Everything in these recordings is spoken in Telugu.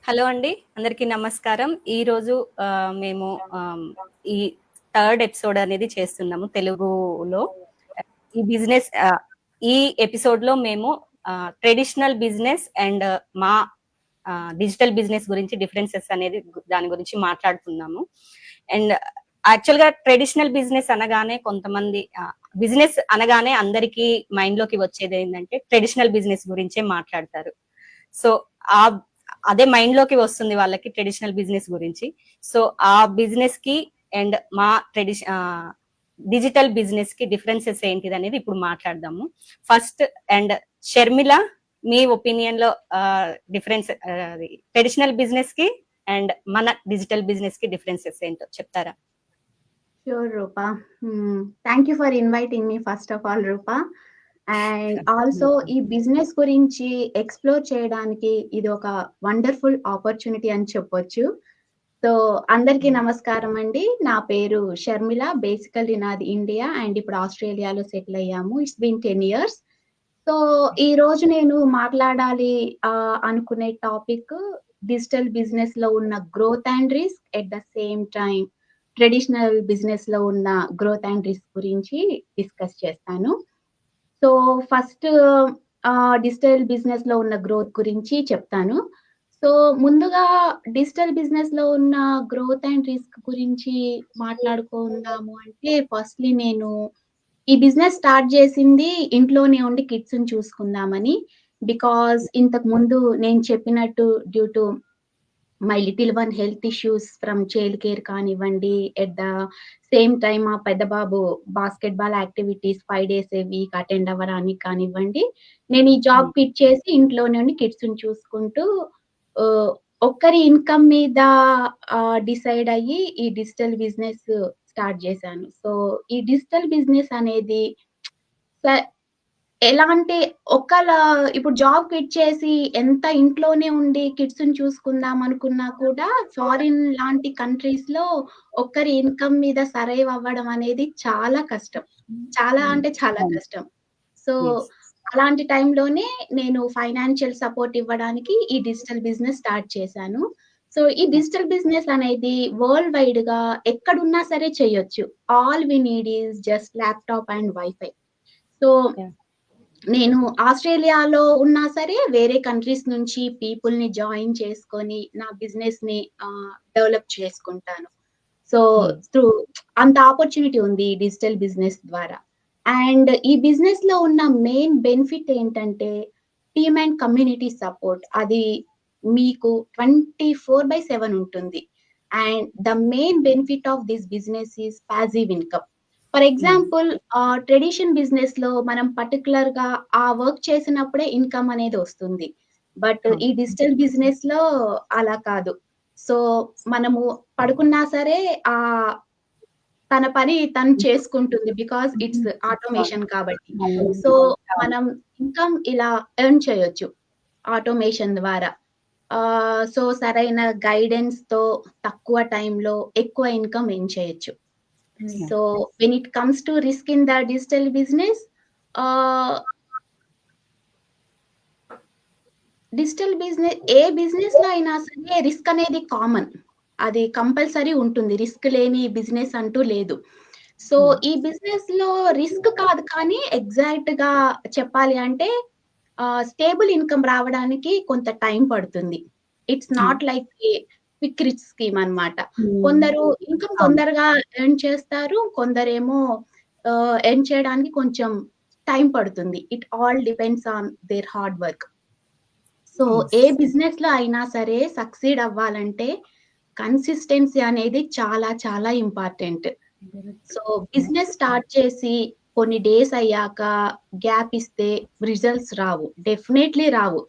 హలో అండి. అందరికీ నమస్కారం. ఈరోజు మేము ఈ థర్డ్ ఎపిసోడ్ అనేది చేస్తున్నాము తెలుగులో. ఈ బిజినెస్ ఈ ఎపిసోడ్‌లో మేము ట్రెడిషనల్ బిజినెస్ అండ్ మా డిజిటల్ బిజినెస్ గురించి డిఫరెన్సెస్ అనేది దాని గురించి మాట్లాడుతున్నాము. అండ్ యాక్చువల్‌గా ట్రెడిషనల్ బిజినెస్ అనగానే కొంతమంది బిజినెస్ అనగానే అందరికీ మైండ్‌లోకి వచ్చేదేంటంటే ట్రెడిషనల్ బిజినెస్ గురించే మాట్లాడతారు. సో, ఆ అదే మైండ్‌లోకి వస్తుంది వాళ్ళకి ట్రెడిషనల్ బిజినెస్ గురించి. సో, ఆ బిజినెస్‌కి అండ్ మా డిజిటల్ బిజినెస్‌కి డిఫరెన్సెస్ ఏంటిదనేది ఇప్పుడు మాట్లాడదాము. ఫస్ట్ అండ్ షర్మిల, మీ ఒపీనియన్‌లో డిఫరెన్స్ ట్రెడిషనల్ బిజినెస్‌కి అండ్ మన డిజిటల్ బిజినెస్‌కి డిఫరెన్సెస్ ఏంటో చెప్తారా? Sure, Rupa. Thank you for inviting me, first of all, Rupa. And also ఈ బిజినెస్ గురించి ఎక్స్ప్లోర్ చేయడానికి ఇది ఒక వండర్ఫుల్ ఆపర్చునిటీ అని చెప్పొచ్చు. సో అందరికీ నమస్కారం అండి. నా పేరు షర్మిల. బేసికల్లీ నాది ఇండియా అండ్ ఇప్పుడు ఆస్ట్రేలియాలో సెటిల్ అయ్యాము. It's been 10 years. సో ఈ రోజు నేను మాట్లాడాలి అనుకునే టాపిక్ డిజిటల్ బిజినెస్ లో ఉన్న growth and risk, at the same time traditional business లో ఉన్న గ్రోత్ అండ్ రిస్క్ గురించి డిస్కస్ చేస్తాను. సో ఫస్ట్ డిజిటల్ బిజినెస్ లో ఉన్న గ్రోత్ గురించి చెప్తాను. సో ముందుగా డిజిటల్ బిజినెస్ లో ఉన్న గ్రోత్ అండ్ రిస్క్ గురించి మాట్లాడుకుందాము అంటే, ఫస్ట్లీ నేను ఈ బిజినెస్ స్టార్ట్ చేసింది ఇంట్లోనే ఉండి కిడ్స్‌ని చూసుకుందామని. బికాజ్ ఇంతకు ముందు నేను చెప్పినట్టు due to my little one health issues from child care కానివ్వండి, ఎట్ ద సేమ్ టైమ్ మా పెద్ద బాబు basketball activities 5 days a week attend అవ్వడానికి కానివ్వండి, నేను ఈ జాబ్ క్విట్ చేసి ఇంట్లోనే ఉండి కిడ్స్‌ని చూసుకుంటూ ఆహ్, ఒక్కరి ఇన్‌కమ్ మీద డిసైడ్ అయ్యి ఈ డిజిటల్ బిజినెస్ స్టార్ట్ చేశాను. సో ఈ డిజిటల్ బిజినెస్ అనేది స ఎలా అంటే ఇప్పుడు జాబ్ క్విట్ చేసి ఎంత ఇంట్లోనే ఉండి కిడ్స్‌ని చూసుకుందాం అనుకున్నా కూడా ఫారిన్ లాంటి కంట్రీస్‌లో ఒక్కరి ఇన్‌కమ్ మీద సర్వైవ్ అవ్వడం అనేది చాలా కష్టం. చాలా అంటే చాలా కష్టం. సో అలాంటి టైంలోనే నేను ఫైనాన్షియల్ సపోర్ట్ ఇవ్వడానికి ఈ డిజిటల్ బిజినెస్ స్టార్ట్ చేశాను. సో ఈ డిజిటల్ బిజినెస్ అనేది వరల్డ్ వైడ్‌గా ఎక్కడున్నా సరే చేయొచ్చు. All we need is just laptop and wifi. So నేను ఆస్ట్రేలియాలో ఉన్నా సరే వేరే కంట్రీస్ నుంచి పీపుల్‌ని జాయిన్ చేసుకొని నా బిజినెస్‌ని డెవలప్ చేసుకుంటాను. సో త్రూ అంత ఆపర్చునిటీ ఉంది ఈ డిజిటల్ బిజినెస్ ద్వారా. అండ్ ఈ బిజినెస్‌లో ఉన్న మెయిన్ బెనిఫిట్ ఏంటంటే టీమ్ అండ్ కమ్యూనిటీ సపోర్ట్. అది మీకు 24/7 ఉంటుంది. And the main benefit of this business is passive income. For example tradition బిజినెస్‌లో మనం పర్టిక్యులర్‌గా ఆ వర్క్ చేసినప్పుడే ఇన్‌కమ్ అనేది వస్తుంది. బట్ ఈ డిజిటల్ బిజినెస్‌లో అలా కాదు. సో మనము పడుకున్నా సరే తన పని తను చేసుకుంటుంది. బికాజ్ ఇట్స్ ఆటోమేషన్ కాబట్టి. సో మనం ఇన్‌కమ్ ఇలా ఎర్న్ చేయొచ్చు ఆటోమేషన్ ద్వారా. సో సరైన గైడెన్స్‌తో తక్కువ టైంలో ఎక్కువ ఇన్‌కమ్ ఎర్న్ చేయొచ్చు. So when it comes to risk in the digital business, digital business A business లో అయినా సరే రిస్క్ అనేది కామన్. అది కంపల్సరీ ఉంటుంది. రిస్క్ లేని బిజినెస్ అంటూ లేదు. సో ఈ బిజినెస్ లో రిస్క్ కాదు, కానీ ఎగ్జాక్ట్ గా చెప్పాలి అంటే స్టేబుల్ ఇన్కమ్ రావడానికి కొంత టైం పడుతుంది. It's not like A quick rich scheme అన్నమాట. కొందరు ఇన్కమ్ తొందరగా ఎర్న్ చేస్తారు, కొందరేమో ఎర్న్ చేయడానికి కొంచెం టైం పడుతుంది. It all depends on their hard work. So A business లో అయినా సరే సక్సీడ్ అవ్వాలంటే కన్సిస్టెన్సీ అనేది చాలా చాలా ఇంపార్టెంట్. సో బిజినెస్ స్టార్ట్ చేసి కొన్ని డేస్ అయ్యాక గ్యాప్ ఇస్తే రిజల్ట్స్ రావు. డెఫినెట్లీ రావు.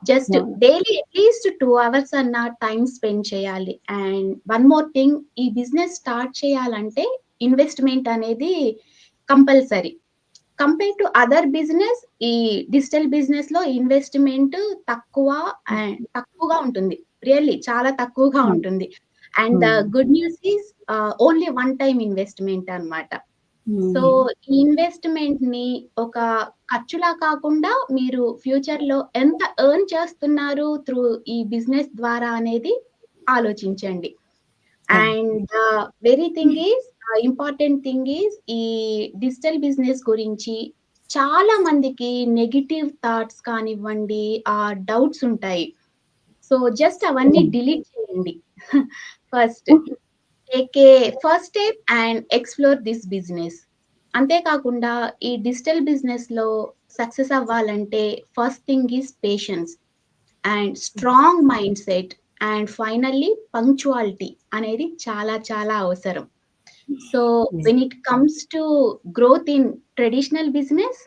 జస్ట్ డైలీ అట్లీస్ట్ 2 hours అన్న టైం స్పెండ్ చేయాలి. అండ్ వన్ మోర్ థింగ్, ఈ బిజినెస్ స్టార్ట్ చేయాలంటే ఇన్వెస్ట్మెంట్ అనేది compulsory. Compare to other business, ఈ డిజిటల్ బిజినెస్ లో ఇన్వెస్ట్మెంట్ తక్కువగా ఉంటుంది. రియల్లీ చాలా తక్కువగా ఉంటుంది. And the good news is only one time investment అన్నమాట. సో ఈ ఇన్వెస్ట్మెంట్ ని ఒక ఖర్చులా కాకుండా మీరు ఫ్యూచర్ లో ఎంత ఎర్న్ చేస్తున్నారు త్రూ ఈ బిజినెస్ ద్వారా అనేది ఆలోచించండి. And very thing is important thing is ఈ డిజిటల్ బిజినెస్ గురించి చాలా మందికి నెగెటివ్ థాట్స్ కానివ్వండి, డౌట్స్ ఉంటాయి. సో జస్ట్ అవన్నీ డిలీట్ చేయండి. First take a first step and explore this business. అంతేకాకుండా ఈ డిజిటల్ బిజినెస్‌లో సక్సెస్ అవ్వాలంటే first thing is patience and strong mind set and finally punctuality అనేది చాలా చాలా అవసరం. So when it comes to growth in traditional business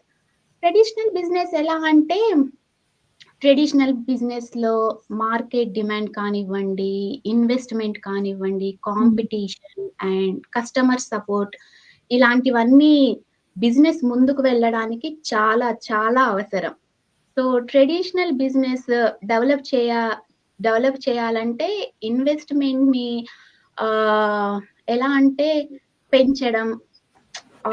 ఎలా అంటే ట్రెడిషనల్ బిజినెస్‌లో మార్కెట్ డిమాండ్ కానివ్వండి, ఇన్వెస్ట్‌మెంట్ కానివ్వండి, కాంపిటీషన్ అండ్ కస్టమర్ సపోర్ట్ ఇలాంటివన్నీ బిజినెస్ ముందుకు వెళ్ళడానికి చాలా చాలా అవసరం. సో ట్రెడిషనల్ బిజినెస్ డెవలప్ చేయాలంటే ఇన్వెస్ట్‌మెంట్‌ని ఎలా అంటే పెంచడం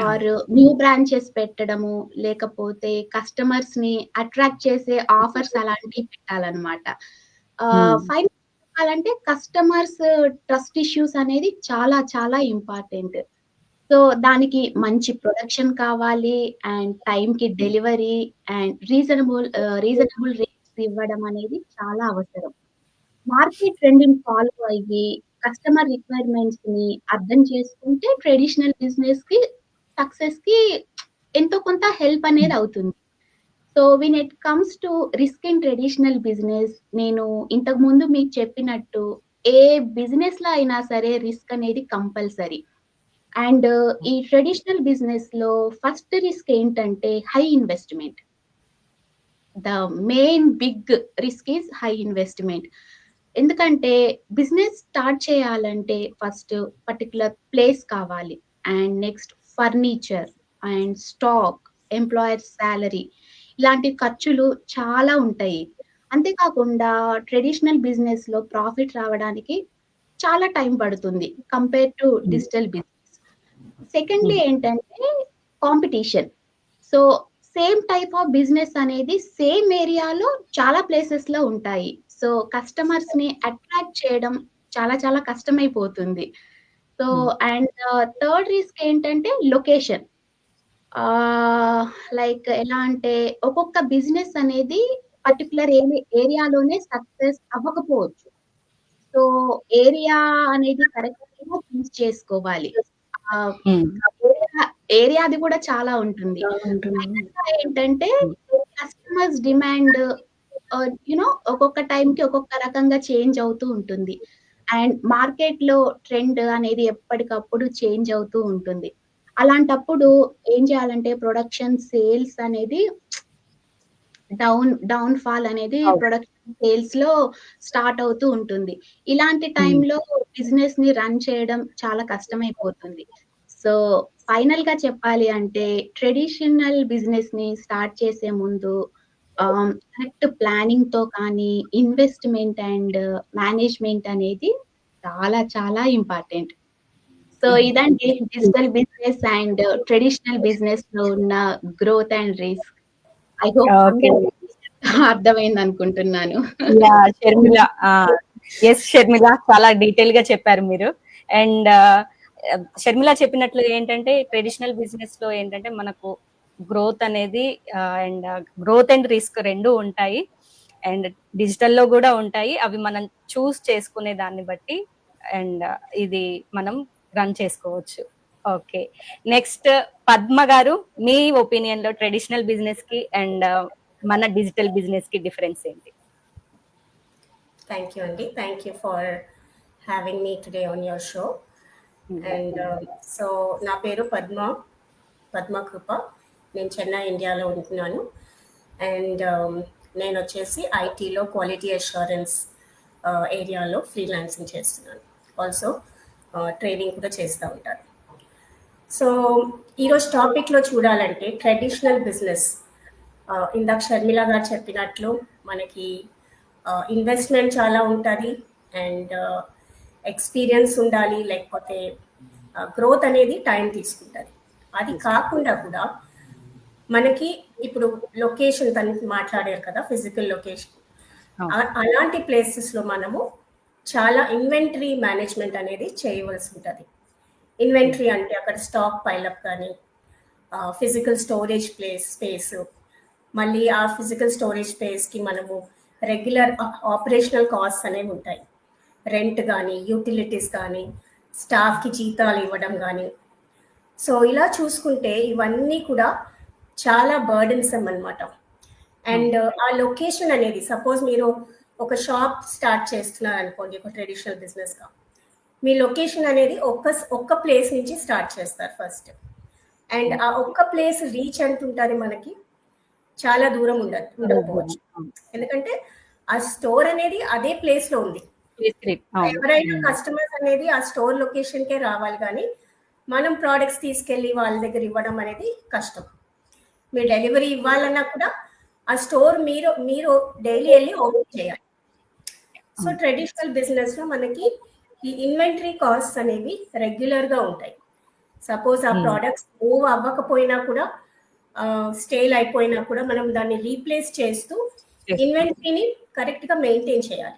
ఆర్ న్యూ బ్రాంచెస్ పెట్టడము, లేకపోతే కస్టమర్స్‌ని అట్రాక్ట్ చేసే ఆఫర్స్ అలాంటివి పెట్టాలన్నమాట. ఫైనల్ చెప్పాలంటే కస్టమర్స్ ట్రస్ట్ ఇష్యూస్ అనేది చాలా చాలా ఇంపార్టెంట్. సో దానికి మంచి ప్రొడక్షన్ కావాలి అండ్ టైంకి డెలివరీ అండ్ రీజనబుల్ రేట్స్ ఇవ్వడం అనేది చాలా అవసరం. మార్కెట్ ట్రెండ్‌ని ఫాలో అయ్యి కస్టమర్ రిక్వైర్మెంట్స్‌ని అర్థం చేసుకుంటే ట్రెడిషనల్ సక్సెస్‌కి ఎంతో కొంత హెల్ప్ అనేది అవుతుంది. So when it comes to risk in traditional business నేను ఇంతకుముందు మీకు చెప్పినట్టు ఏ బిజినెస్‌లో అయినా సరే రిస్క్ అనేది కంపల్సరీ. అండ్ ఈ ట్రెడిషనల్ బిజినెస్‌లో ఫస్ట్ రిస్క్ ఏంటంటే high investment. The main big risk is high investment. ఎందుకంటే బిజినెస్ స్టార్ట్ చేయాలంటే ఫస్ట్ పర్టిక్యులర్ ప్లేస్ కావాలి. And next furniture and stock, employer salary ఇలాంటి ఖర్చులు చాలా ఉంటాయి. అంతేకాకుండా ట్రెడిషనల్ బిజినెస్‌లో ప్రాఫిట్ రావడానికి చాలా టైం పడుతుంది compare to digital business. Secondly ఏంటంటే competition. So same type of business అనేది సేమ్ ఏరియాలో చాలా ప్లేసెస్‌లో ఉంటాయి. సో కస్టమర్స్‌ని అట్రాక్ట్ చేయడం చాలా చాలా కష్టమైపోతుంది. సో అండ్ థర్డ్ రిస్క్ ఏంటంటే లొకేషన్. లైక్ ఎలా అంటే ఒక్కొక్క బిజినెస్ అనేది పర్టిక్యులర్ ఏరియాలోనే సక్సెస్ అవ్వకపోవచ్చు. సో ఏరియా అనేది కరెక్ట్‌గా చూస్ చేసుకోవాలి. ఆహ్, ఏరియాది కూడా చాలా ఉంటుంది. ఫైనల్‌గా ఏంటంటే కస్టమర్స్ డిమాండ్ ఒక్కొక్క టైంకి ఒక్కొక్క రకంగా చేంజ్ అవుతూ ఉంటుంది. అండ్ మార్కెట్‌లో ట్రెండ్ అనేది ఎప్పటికప్పుడు చేంజ్ అవుతూ ఉంటుంది. అలాంటప్పుడు ఏం చేయాలంటే ప్రొడక్షన్ సేల్స్ అనేది డౌన్ ఫాల్ అనేది ప్రొడక్షన్ సేల్స్‌లో స్టార్ట్ అవుతూ ఉంటుంది. ఇలాంటి టైంలో బిజినెస్‌ని రన్ చేయడం చాలా కష్టమైపోతుంది. సో ఫైనల్‌గా చెప్పాలి అంటే ట్రెడిషనల్ బిజినెస్‌ని స్టార్ట్ చేసే ముందు కరెక్ట్ ప్లానింగ్‌తో కానీ ఇన్వెస్ట్‌మెంట్ అండ్ మేనేజ్‌మెంట్ అనేది చాలా చాలా ఇంపార్టెంట్. సో ఇదండి డిజిటల్ బిజినెస్ అండ్ ట్రెడిషనల్ బిజినెస్‌లో ఉన్న growth and risk. I hope అర్థమైందనుకుంటున్నాను. యాహ్! షర్మిల. యెస్ షర్మిల చాలా డీటెయిల్‌గా చెప్పారు మీరు. అండ్ షర్మిల చెప్పినట్లు ఏంటంటే ట్రెడిషనల్ బిజినెస్‌లో ఏంటంటే మనకు గ్రోత్ అనేది అండ్ గ్రోత్ అండ్ రిస్క్ 2 ఉంటాయి. అండ్ డిజిటల్‌లో గూడా ఉంటాయి. అవి మనం చూస్ చేసుకునే దాన్ని బట్టి అండ్ ఇది మనం రన్ చేసుకోవచ్చు. ఓకే. నెక్స్ట్ పద్మ గారు మీ ఒపీనియన్‌లో ట్రెడిషనల్ బిజినెస్‌కి అండ్ మన డిజిటల్ బిజినెస్‌కి డిఫరెన్స్ ఏంటి? Thank you, Andy. Thank you for having me today on your show. And so నా పేరు పద్మ కృప. నేను చెన్నై ఇండియాలో ఉంటున్నాను. అండ్ నేను వచ్చేసి ఐటీలో క్వాలిటీ అష్యూరెన్స్ ఏరియాలో ఫ్రీలాన్సింగ్ చేస్తున్నాను. ఆల్సో ట్రైనింగ్ కూడా చేస్తూ ఉంటాను. సో ఈరోజు టాపిక్లో చూడాలంటే ట్రెడిషనల్ బిజినెస్ ఇందాక షర్మిల గారు చెప్పినట్లు మనకి ఇన్వెస్ట్మెంట్ చాలా ఉంటుంది అండ్ ఎక్స్పీరియన్స్ ఉండాలి, లేకపోతే గ్రోత్ అనేది టైం తీసుకుంటుంది. అది కాకుండా కూడా మనకి ఇప్పుడు లొకేషన్ తను మాట్లాడారు కదా, ఫిజికల్ లొకేషన్, అలాంటి ప్లేసెస్లో మనము చాలా ఇన్వెంటరీ మేనేజ్మెంట్ అనేది చేయవలసి ఉంటుంది. ఇన్వెంటరీ అంటే అక్కడ స్టాక్ పైలప్ కానీ, ఫిజికల్ స్టోరేజ్ స్పేస్, మళ్ళీ ఆ ఫిజికల్ స్టోరేజ్ స్పేస్కి మనము రెగ్యులర్ ఆపరేషనల్ కాస్ట్ అనేవి ఉంటాయి. రెంట్ కానీ, యూటిలిటీస్ కానీ, స్టాఫ్కి జీతాలు ఇవ్వడం కానీ. సో ఇలా చూసుకుంటే ఇవన్నీ కూడా చాలా బర్డెన్సమ్ అనమాట. అండ్ ఆ లొకేషన్ అనేది, సపోజ్ మీరు ఒక షాప్ స్టార్ట్ చేస్తున్నారు అనుకోండి, ఒక ట్రెడిషనల్ బిజినెస్గా, మీ లొకేషన్ అనేది ఒక్క ప్లేస్ నుంచి స్టార్ట్ చేస్తారు ఫస్ట్. అండ్ ఆ ఒక్క ప్లేస్ రీచ్ అంటుంటుంది మనకి చాలా దూరం ఉండకపోవచ్చు. ఎందుకంటే ఆ స్టోర్ అనేది అదే ప్లేస్లో ఉంది. ఎవరైనా కస్టమర్స్ అనేది ఆ స్టోర్ లొకేషన్కే రావాలి, కానీ మనం ప్రోడక్ట్స్ తీసుకెళ్ళి వాళ్ళ దగ్గర ఇవ్వడం అనేది కష్టం. మీరు డెలివరీ ఇవ్వాలన్నా కూడా ఆ స్టోర్ మీరు డైలీ వెళ్ళి ఓపెన్ చేయాలి. సో ట్రెడిషనల్ బిజినెస్లో మనకి ఈ ఇన్వెంటరీ కాస్ట్ అనేవి రెగ్యులర్గా ఉంటాయి. సపోజ్ ఆ ప్రోడక్ట్స్ మూవ్ అవ్వకపోయినా కూడా, స్టేల్ అయిపోయినా కూడా, మనం దాన్ని రీప్లేస్ చేస్తూ ఇన్వెంటరీని కరెక్ట్గా మెయింటైన్ చేయాలి.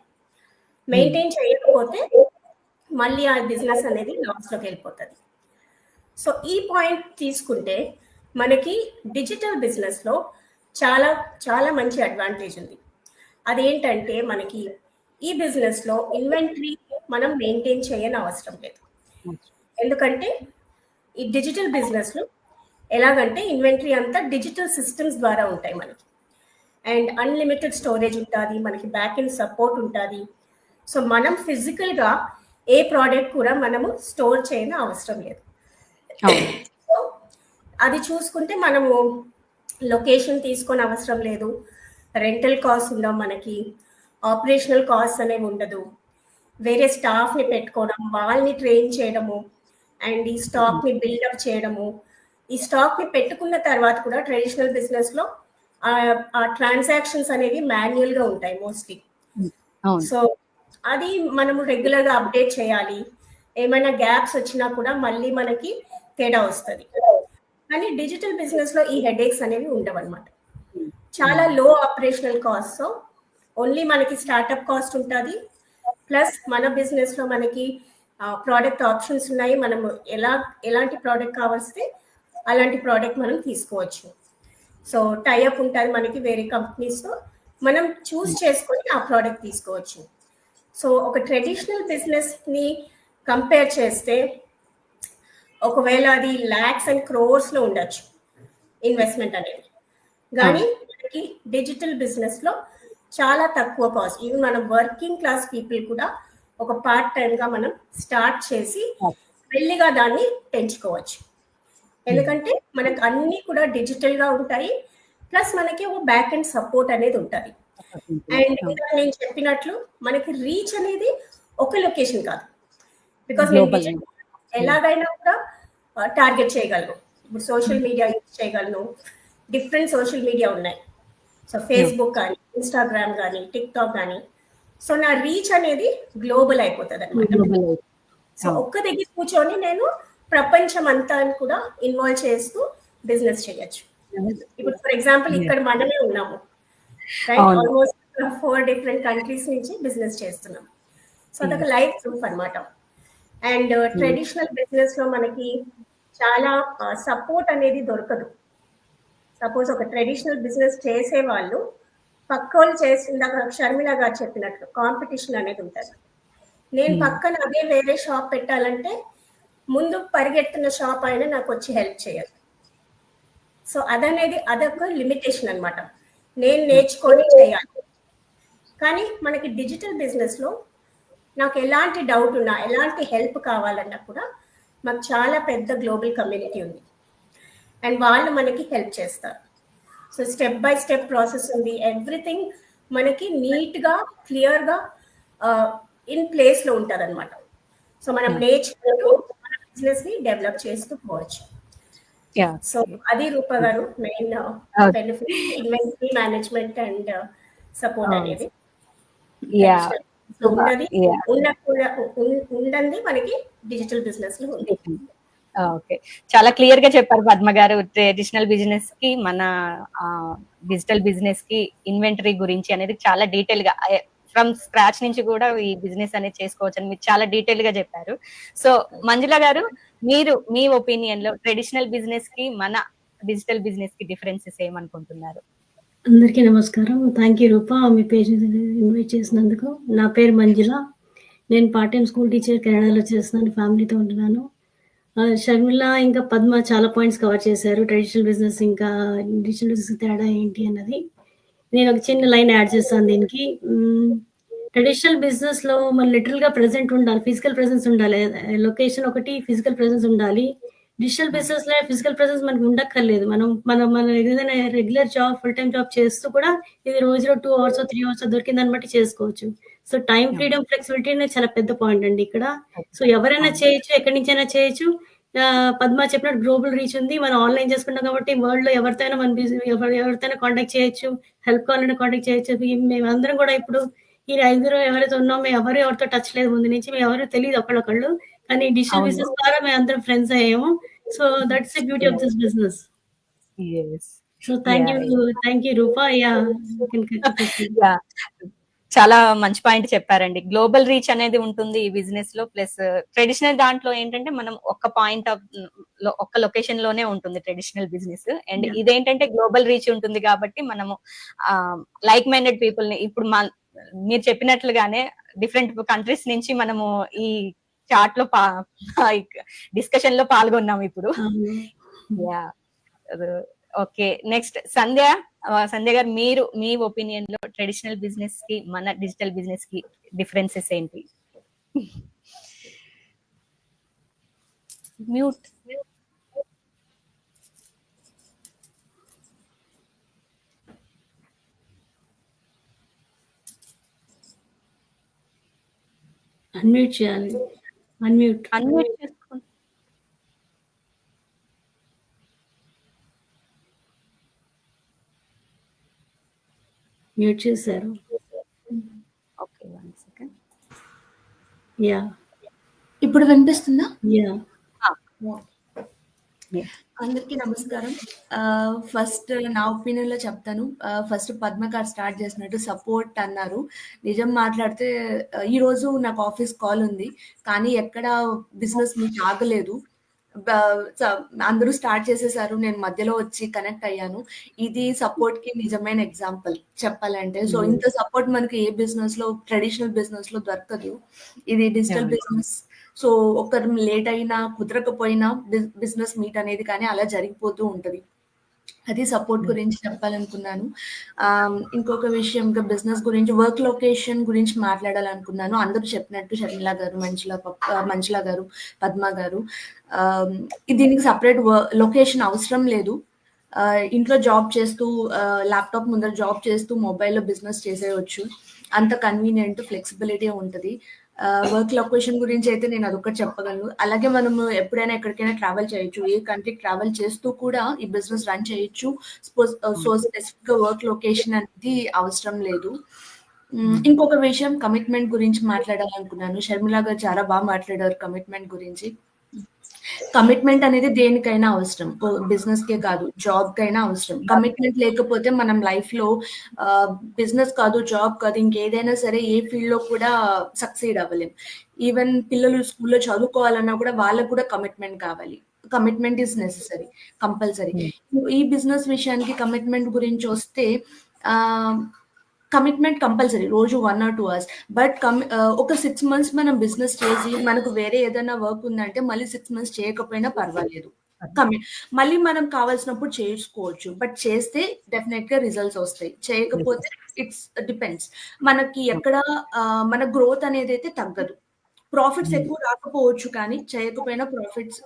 మెయింటైన్ చేయకపోతే మళ్ళీ ఆ బిజినెస్ అనేది లాస్లోకి వెళ్ళిపోతుంది. సో ఈ పాయింట్ తీసుకుంటే మనకి డిజిటల్ బిజినెస్లో చాలా చాలా మంచి అడ్వాంటేజ్ ఉంది. అదేంటంటే మనకి ఈ బిజినెస్లో ఇన్వెంటరీ మనం మెయింటైన్ చేయని అవసరం లేదు. ఎందుకంటే ఈ డిజిటల్ బిజినెస్లో ఎలాగంటే ఇన్వెంటరీ అంతా డిజిటల్ సిస్టమ్స్ ద్వారా ఉంటాయి మనకి. అండ్ అన్లిమిటెడ్ స్టోరేజ్ ఉంటుంది, మనకి బ్యాక్ ఎండ్ సపోర్ట్ ఉంటుంది. సో మనం ఫిజికల్గా ఏ ప్రోడక్ట్ కూడా మనము స్టోర్ చేయని అవసరం లేదు. సో అది చూసుకుంటే మనము లొకేషన్ తీసుకొని అవసరం లేదు, రెంటల్ కాస్ట్ ఉండవు, మనకి ఆపరేషనల్ కాస్ట్ అనేవి ఉండదు, వేరే స్టాఫ్ని పెట్టుకోవడం, వాళ్ళని ట్రైన్ చేయడము, అండ్ ఈ స్టాక్ని బిల్డప్ చేయడము. ఈ స్టాక్ని పెట్టుకున్న తర్వాత కూడా ట్రెడిషనల్ బిజినెస్లో ఆ ట్రాన్సాక్షన్స్ అనేవి మాన్యువల్గా ఉంటాయి మోస్ట్లీ. సో అది మనము రెగ్యులర్గా అప్డేట్ చేయాలి. ఏమైనా గ్యాప్స్ వచ్చినా కూడా మళ్ళీ మనకి తేడా వస్తుంది. కానీ డిజిటల్ బిజినెస్లో ఈ హెడేక్స్ అనేవి ఉండవు అనమాట. చాలా లో ఆపరేషనల్ కాస్ట్. సో ఓన్లీ మనకి స్టార్ట్అప్ కాస్ట్ ఉంటుంది, ప్లస్ మన బిజినెస్లో మనకి ప్రోడక్ట్ ఆప్షన్స్ ఉన్నాయి. మనము ఎలాంటి ప్రోడక్ట్ కావాల్స్తే అలాంటి ప్రోడక్ట్ మనం తీసుకోవచ్చు. సో టైఅప్ ఉంటుంది మనకి వేరే కంపెనీస్తో, మనం చూస్ చేసుకొని ఆ ప్రోడక్ట్ తీసుకోవచ్చు. సో ఒక ట్రెడిషనల్ బిజినెస్ని కంపేర్ చేస్తే ఒకవేళ అది ల్యాక్స్ అండ్ క్రోర్స్లో ఉండొచ్చు ఇన్వెస్ట్మెంట్ అనేది, కానీ మనకి డిజిటల్ బిజినెస్లో చాలా తక్కువ కాస్ట్. ఈవెన్ మనం వర్కింగ్ క్లాస్ పీపుల్ కూడా ఒక పార్ట్ టైంగా మనం స్టార్ట్ చేసి మెల్లిగా దాన్ని పెంచుకోవచ్చు. ఎందుకంటే మనకు అన్నీ కూడా డిజిటల్గా ఉంటాయి, ప్లస్ మనకి ఒక బ్యాక్ అండ్ సపోర్ట్ అనేది ఉంటుంది. అండ్ ఇంకా నేను చెప్పినట్లు మనకి రీచ్ అనేది ఒక లొకేషన్ కాదు, బికాస్ నేను ఎలాగైనా కూడా టార్గెట్ చేయగలను. ఇప్పుడు సోషల్ మీడియా యూజ్ చేయగలను, డిఫరెంట్ సోషల్ మీడియా ఉన్నాయి. సో ఫేస్బుక్ కానీ, ఇన్స్టాగ్రామ్ కానీ, టిక్టాక్ కానీ. సో నా రీచ్ అనేది గ్లోబల్ అయిపోతుంది అనమాట. సో ఒక్క దగ్గర కూర్చొని నేను ప్రపంచం అంతా కూడా ఇన్వాల్వ్ చేస్తూ బిజినెస్ చేయొచ్చు. ఇప్పుడు ఫర్ ఎగ్జాంపుల్ ఇక్కడ మనమే ఉన్నాము, రైట్? ఆల్మోస్ట్ 4 డిఫరెంట్ కంట్రీస్ నుంచి బిజినెస్ చేస్తున్నాం. సో అదొక లైఫ్ ప్రూఫ్ అనమాట. అండ్ ట్రెడిషనల్ బిజినెస్ లో మనకి చాలా సపోర్ట్ అనేది దొరకదు. సపోజ్ ఒక ట్రెడిషనల్ బిజినెస్ చేసే వాళ్ళు పక్కోళ్ళు ఇందాక షర్మిల గారు చెప్పినట్లు కాంపిటీషన్ అనేది ఉంటుంది. నేను పక్కన అదే వేరే షాప్ పెట్టాలంటే ముందు పరిగెత్తున్న షాప్ అయినా నాకు వచ్చి హెల్ప్ చేయాలి. సో అదొక లిమిటేషన్ అనమాట, నేను నేర్చుకొని చేయాలి. కానీ మనకి డిజిటల్ బిజినెస్లో నాకు ఎలాంటి డౌట్ ఉన్నా, ఎలాంటి హెల్ప్ కావాలన్నా కూడా మాకు చాలా పెద్ద గ్లోబల్ కమ్యూనిటీ ఉంది, అండ్ వాళ్ళు మనకి హెల్ప్ చేస్తారు. So step by step process ఉంది, ఎవ్రీథింగ్ మనకి నీట్గా క్లియర్గా ఇన్ ప్లేస్లో ఉంటుంది అనమాట. సో మనం నేర్చుకుంటూ మన బిజినెస్ని డెవలప్ చేస్తూ పోవచ్చు. సో అది రూపా గారు main benefit, inventory management and support అనేది ఉండండి మనకి డిజిటల్ బిజినెస్ లో ఉంది. ఓకే. చాలా క్లియర్ గా చెప్పారు పద్మ గారు. ట్రెడిషనల్ బిజినెస్ కి మన డిజిటల్ బిజినెస్ కి ఇన్వెంటరీ గురించి అనేది చాలా డీటెయిల్ గా ఫ్రమ్ స్క్రాచ్ నుంచి కూడా ఈ బిజినెస్ అనేది చేసుకోవచ్చు అని మీరు చాలా డీటెయిల్ గా చెప్పారు. సో మంజుల గారు, మీరు మీ ఒపీనియన్ లో ట్రెడిషనల్ బిజినెస్ కి మన డిజిటల్ బిజినెస్ కి డిఫరెన్సెస్ ఏమనుకుంటున్నారు? అందరికీ నమస్కారం. థ్యాంక్ యూ రూపా, మీ పేజ్ ఇన్వైట్ చేసినందుకు. నా పేరు మంజుల. నేను పార్ట్ టైం స్కూల్ టీచర్ కెనడాలో చేస్తున్నాను, ఫ్యామిలీతో ఉంటున్నాను. షర్మిల ఇంకా పద్మ చాలా పాయింట్స్ కవర్ చేశారు, ట్రెడిషనల్ బిజినెస్ ఇంకా డిజిటల్ బిజినెస్ తేడా ఏంటి అన్నది. నేను ఒక చిన్న లైన్ యాడ్ చేస్తాను దీనికి. ట్రెడిషనల్ బిజినెస్ లో మన లిటరల్ గా ప్రెసెంట్ ఉండాలి, ఫిజికల్ ప్రెసెన్స్ ఉండాలి, లొకేషన్ ఒకటి, ఫిజికల్ ప్రెసెన్స్ ఉండాలి. డిజిటల్ బిజినెస్ లో ఫిజికల్ ప్రెసెన్స్ మనకు ఉండక్కర్లేదు. మన ఏదైనా regular job, full time job చేస్తూ కూడా ఇది రోజులో 2 hours 3 hours దొరికిన దాన్ని బట్టి చేసుకోవచ్చు. సో టైం ఫ్రీడమ్, ఫ్లెక్సిబిలిటీ అనేది చాలా పెద్ద పాయింట్ అండి ఇక్కడ. సో ఎవరైనా చేయొచ్చు, ఎక్కడి నుంచైనా చేయొచ్చు. పద్మ చెప్పినట్టు గ్లోబల్ రీచ్ ఉంది, మనం ఆన్లైన్ చేసుకుంటాం కాబట్టి వరల్డ్ లో ఎవరితోనైనా మన ఎవరితోనైనా కాంటాక్ట్ చేయొచ్చు, హెల్ప్ కావాలంటే కాంటాక్ట్ చేయొచ్చు. మేమందరం కూడా ఇప్పుడు ఈ 5 ఎవరైతే ఉన్నామో మేము ఎవరు ఎవరితో టచ్ లేదు, ముందు నుంచి మేము ఎవరు తెలియదు ఒకళ్ళొకళ్ళు, కానీ డిజిటల్ బిజినెస్ ద్వారా మేము అందరం ఫ్రెండ్స్ అయ్యాము. So that's the beauty of this business. So thank you Rupa. చాలా మంచి పాయింట్ చెప్పారండి. గ్లోబల్ రీచ్ అనేది ఉంటుంది ఈ బిజినెస్ లో. ప్లస్ ట్రెడిషనల్ దాంట్లో ఏంటంటే మనం ఒక్క పాయింట్ ఆఫ్ ఒక్క లొకేషన్ లోనే ఉంటుంది ట్రెడిషనల్ బిజినెస్. అండ్ ఇదేంటంటే గ్లోబల్ రీచ్ ఉంటుంది కాబట్టి మనము లైక్ మైండెడ్ పీపుల్ ని, ఇప్పుడు మీరు చెప్పినట్లుగానే డిఫరెంట్ కంట్రీస్ నుంచి మనము ఈ చాట్ లో డిస్కషన్ లో పాల్గొన్నాం ఇప్పుడు. ఓకే, నెక్స్ట్ సంధ్య గారు, మీరు మీ ఒపీనియన్ లో ట్రెడిషనల్ బిజినెస్ కి మన డిజిటల్ బిజినెస్ కి డిఫరెన్సెస్ ఏంటి? మ్యూట్. అన్మ్యూట్ చేయాలి. అన్మ్యూట్ చేసుకోండి. మ్యూట్ చేశారు. Okay, 1 second. యా, ఇప్పుడు వినిపిస్తుందా? యా. అందరికీ నమస్కారం. ఫస్ట్ నా ఒపీనియన్ లో చెప్తాను. ఫస్ట్ పద్మ గారు స్టార్ట్ చేసినట్టు సపోర్ట్ అన్నారు. నిజం మాట్లాడితే ఈ రోజు నాకు ఆఫీస్ కాల్ ఉంది, కానీ ఎక్కడ బిజినెస్ మీకు ఆగలేదు. అందరూ స్టార్ట్ చేసేసారు, నేను మధ్యలో వచ్చి కనెక్ట్ అయ్యాను. ఇది సపోర్ట్ కి నిజమైన ఎగ్జాంపుల్ చెప్పాలంటే. సో ఇంత సపోర్ట్ మనకి ఏ బిజినెస్ లో, ట్రెడిషనల్ బిజినెస్ లో దొరకదు. ఇది డిజిటల్ బిజినెస్. సో ఒకరు లేట్ అయినా, కుదరకపోయినా బిజినెస్ మీట్ అనేది కానీ అలా జరిగిపోతూ ఉంటది. అది సపోర్ట్ గురించి చెప్పాలనుకున్నాను. ఇంకొక విషయం, ఇంకా బిజినెస్ గురించి, వర్క్ లొకేషన్ గురించి మాట్లాడాలనుకున్నాను. అందరూ చెప్పినట్టు షర్మిల గారు, మంజుల గారు, పద్మ గారు, దీనికి సపరేట్ లొకేషన్ అవసరం లేదు. ఇంట్లో జాబ్ చేస్తూ, ల్యాప్టాప్ ముందర జాబ్ చేస్తూ మొబైల్లో బిజినెస్ చేసేయచ్చు. అంత కన్వీనియంట్, ఫ్లెక్సిబిలిటీ ఉంటుంది. వర్క్ లొకేషన్ గురించి అయితే నేను అదొకటి చెప్పగలను. అలాగే మనము ఎప్పుడైనా ఎక్కడికైనా ట్రావెల్ చేయొచ్చు, ఏ కంట్రీకి ట్రావెల్ చేస్తూ కూడా ఈ బిజినెస్ రన్ చేయొచ్చు. సో స్పెసిఫిక్ గా వర్క్ లొకేషన్ అనేది అవసరం లేదు. ఇంకొక విషయం, కమిట్మెంట్ గురించి మాట్లాడాలనుకున్నాను. షర్మిల గారు చాలా బాగా మాట్లాడారు కమిట్మెంట్ గురించి. కమిట్మెంట్ అనేది దేనికైనా అవసరం, బిజినెస్ కే కాదు, జాబ్ కైనా అవసరం. కమిట్మెంట్ లేకపోతే మనం లైఫ్ లో బిజినెస్ కాదు, జాబ్ కాదు, ఇంకేదైనా సరే ఏ ఫీల్డ్ లో కూడా సక్సీడ్ అవ్వలేం. ఈవెన్ పిల్లలు స్కూల్లో చదువుకోవాలన్నా కూడా వాళ్ళకు కూడా కమిట్మెంట్ కావాలి. Commitment is necessary, compulsory. ఈ బిజినెస్ విషయానికి కమిట్మెంట్ గురించి వస్తే, కమిట్మెంట్ కంపల్సరీ, రోజు 1 or 2 hours. బట్ ఒక 6 months మనం బిజినెస్ చేసి మనకు వేరే ఏదైనా వర్క్ ఉందంటే మళ్ళీ 6 months చేయకపోయినా పర్వాలేదు. మళ్ళీ మనం కావాల్సినప్పుడు చేసుకోవచ్చు. బట్ చేస్తే డెఫినెట్ గా రిజల్ట్స్ వస్తాయి, చేయకపోతే ఇట్స్ డిపెండ్స్. మనకి ఎక్కడ మన గ్రోత్ అనేది అయితే తగ్గదు. ప్రాఫిట్స్ ఎక్కువ రాకపోవచ్చు, కానీ చేయకపోయినా ప్రాఫిట్స్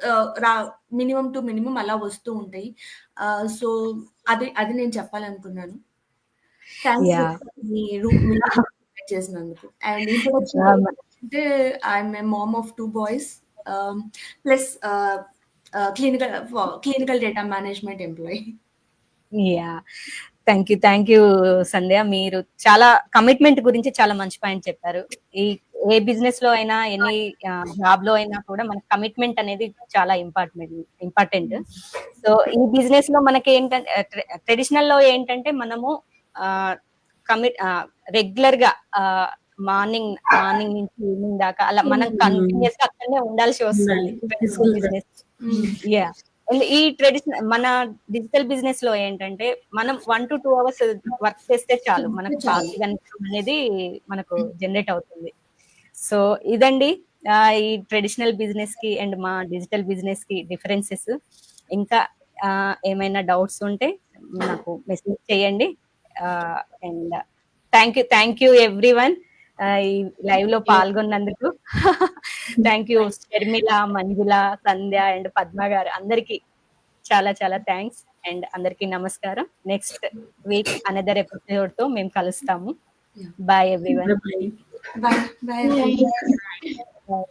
మినిమం టు మినిమం అలా వస్తూ ఉంటాయి. సో అది నేను చెప్పాలనుకున్నాను. చేసినందుకు. అండ్ ఇంట్రొడక్షన్ అంటే, I'm a mom of 2 boys, plus clinical data management employee. Yeah, thank you Sandhya. మీరు చాలా కమిట్మెంట్ గురించి చాలా మంచి పాయింట్ చెప్పారు. ఈ ఏ బిజినెస్ లో అయినా ఎనీ జాబ్ లో అయినా కూడా మనకి కమిట్మెంట్ అనేది చాలా ఇంపార్టెంట్. సో ఈ బిజినెస్ లో మనకి ఏంటంటే ట్రెడిషనల్ లో ఏంటంటే మనము రెగ్యులర్ గా మార్నింగ్ నుంచి ఈవినింగ్ దాకా అలా మనం కంటిన్యూస్ గా అక్కడనే ఉండాల్సి వస్తుంది బిజినెస్. యా, ఈ ట్రెడిషనల్ మన డిజిటల్ బిజినెస్ లో ఏంటంటే మనం 1 to 2 hours వర్క్ చేస్తే చాలు, మనకు పాసివ్ ఇన్కమ్ అనేది మనకు జనరేట్ అవుతుంది. సో ఇదండి ఈ ట్రెడిషనల్ బిజినెస్ కి అండ్ మా డిజిటల్ బిజినెస్ కి డిఫరెన్సెస్. ఇంకా ఏమైనా డౌట్స్ ఉంటే నాకు మెసేజ్ చేయండి. అండ్ థ్యాంక్ యూ ఎవ్రీవన్ ఈ లైవ్ లో పాల్గొన్నందుకు. Thank you Sharmila, Manjula, Sandhya and Padma garu, అందరికి చాలా చాలా థ్యాంక్స్. అండ్ అందరికి నమస్కారం. నెక్స్ట్ వీక్ అనదర్ ఎపిసోడ్ తో మేము కలుస్తాము. Bye everyone. Bye bye. Bye.